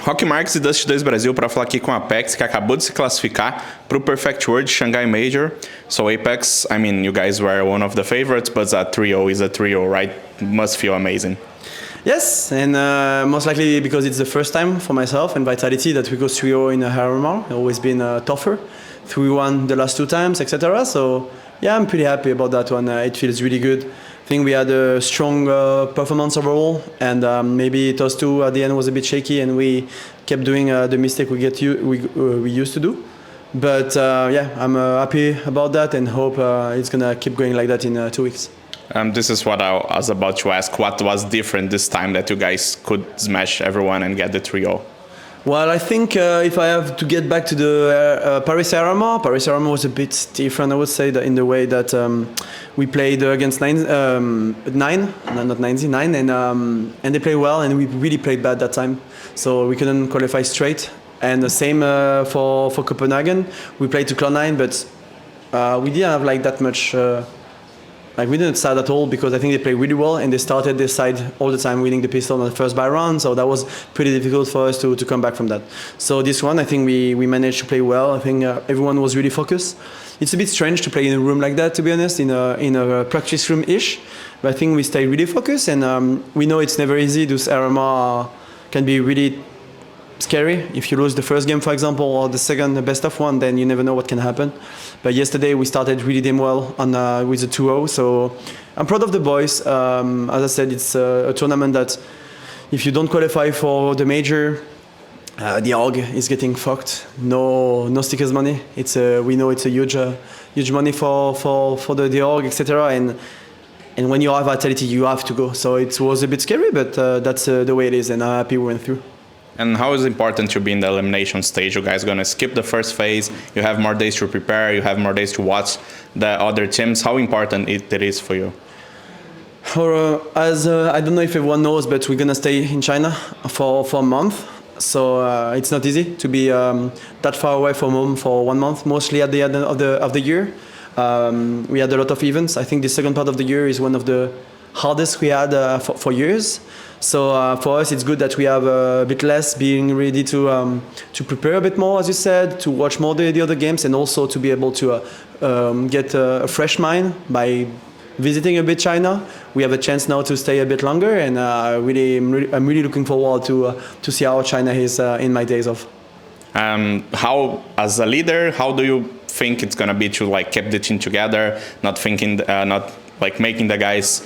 Rock Marques e Dust2 Brasil para falar aqui com a Apex, que acabou de se classificar para o Pefect World Shanghai Major. So Apex, I mean, you guys were one of the favorites, but a trio is a trio, right? Must feel amazing. Yes, and most likely because it's the first time for myself and Vitality that we go 3-0 in a RMR. It's always been tougher. 3-1 the last two times, etc. So yeah, I'm pretty happy about that one. It feels really good. I think we had a strong performance overall, and maybe Dust2 at the end was a bit shaky, and we kept doing the mistake we used to do. But yeah, I'm happy about that and hope it's gonna keep going like that in 2 weeks. This is what I was about to ask. What was different this time that you guys could smash everyone and get the trio? Well, I think if I have to get back to the Paris RMR was a bit different, I would say, in the way that we played against nine, and they played well, and we really played bad that time. So we couldn't qualify straight. And the same for Copenhagen. We played to Cloud9, but we didn't have like that much... we didn't start at all because I think they played really well and they started this side all the time winning the pistol on the first buy round, so that was pretty difficult for us to come back from that. So this one, I think we managed to play well. I think everyone was really focused. It's a bit strange to play in a room like that, to be honest, in a practice room-ish, but I think we stayed really focused, and we know it's never easy. Those RMR can be really scary. If you lose the first game, for example, or the second, the best of one, then you never know what can happen. But yesterday we started really damn well with the 2-0, so I'm proud of the boys. As I said, it's a tournament that if you don't qualify for the major, the org is getting fucked. No stickers money. We know it's a huge money for the org, etc. And when you have Vitality, you have to go. So it was a bit scary, but that's the way it is, and I'm happy we went through. And how is it important to be in the elimination stage? You guys gonna skip the first phase. You have more days to prepare. You have more days to watch the other teams. How important it is for you? I don't know if everyone knows, but we're gonna stay in China for a month. So it's not easy to be that far away from home for 1 month. Mostly at the end of the year, we had a lot of events. I think the second part of the year is one of the hardest we had for years. So for us, it's good that we have a bit less, being ready to prepare a bit more, as you said, to watch more the other games, and also to be able to get a fresh mind by visiting a bit China. We have a chance now to stay a bit longer, and I'm really looking forward to see how China is in my days off. How, as a leader, how do you think it's gonna be to like keep the team together, not making the guys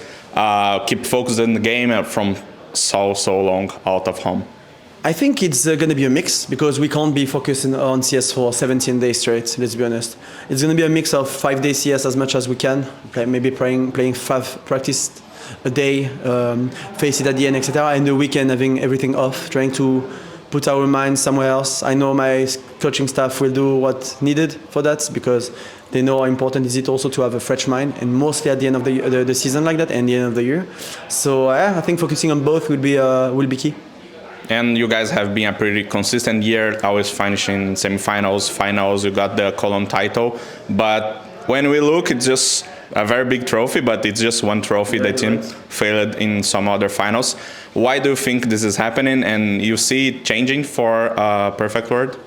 keep focused in the game from so long out of home? I think it's going to be a mix, because we can't be focusing on CS for 17 days straight, let's be honest. It's going to be a mix of 5 days CS as much as we can, maybe playing 5 practice a day, face it at the end, etc. And the weekend having everything off, trying to put our minds somewhere else. I know my coaching staff will do what's needed for that, because they know how important is it also to have a fresh mind, and mostly at the end of the season like that and the end of the year. So I think focusing on both will be key. And you guys have been a pretty consistent year, always finishing semifinals, finals. You got the Cologne title, but when we look, it's just a very big trophy, but it's just one trophy. The team failed in some other finals. Why do you think this is happening, and you see it changing for Pefect World?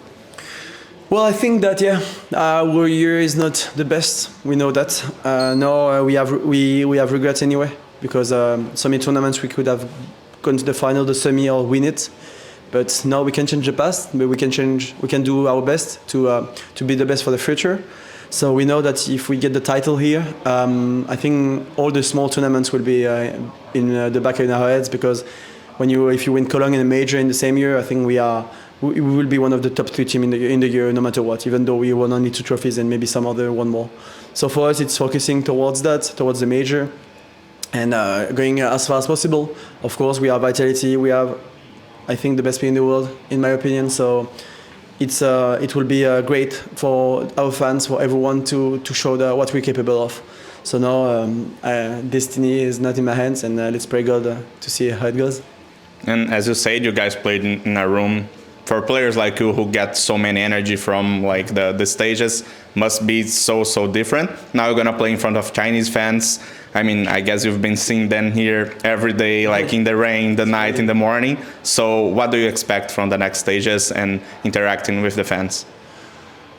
Well, I think that our year is not the best. We know that. No, we have regrets anyway, because so many tournaments we could have gone to the final, the semi, or win it. But now we can change the past, but we can do our best to be the best for the future. So we know that if we get the title here, I think all the small tournaments will be in the back of our heads, because if you win Cologne in a major in the same year, I think we will be one of the top 3 teams in the year, no matter what, even though we won only 2 trophies and maybe some other one more. So for us, it's focusing towards the major, and going as far as possible. Of course, we have Vitality. We have, I think, the best player in the world, in my opinion. So it will be great for our fans, for everyone to show what we're capable of. So now destiny is not in my hands, and let's pray God to see how it goes. And as you said, you guys played in a room for players like you who get so many energy from like the stages must be so different. Now you're gonna play in front of Chinese fans. I mean, I guess you've been seeing them here every day, like in the rain, the night, in the morning. So what do you expect from the next stages and interacting with the fans?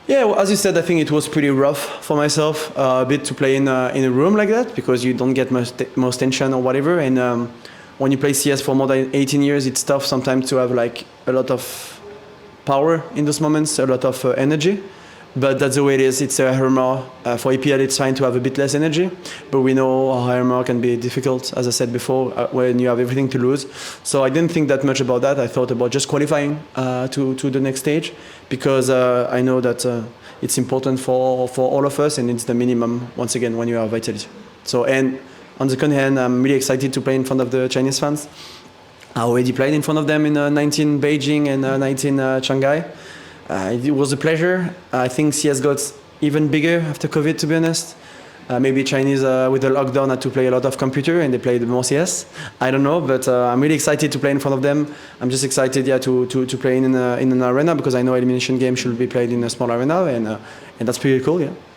Yeah, well, as you said, I think it was pretty rough for myself a bit to play in a room like that because you don't get most tension or whatever. And when you play CS for more than 18 years, it's tough sometimes to have like a lot of power in those moments, a lot of energy. But that's the way it is. It's a Hammer. For EPL, it's fine to have a bit less energy. But we know how Hammer can be difficult, as I said before, when you have everything to lose. So I didn't think that much about that. I thought about just qualifying to the next stage because I know that it's important for all of us and it's the minimum, once again, when you have vitality. So, and on the other hand, I'm really excited to play in front of the Chinese fans. I already played in front of them in 19 Beijing and 19 Shanghai. It was a pleasure. I think CS got even bigger after COVID, to be honest. Maybe Chinese with the lockdown had to play a lot of computer and they played more CS. I don't know, but I'm really excited to play in front of them. I'm just excited, to play in an arena because I know elimination game should be played in a small arena and that's pretty cool, yeah.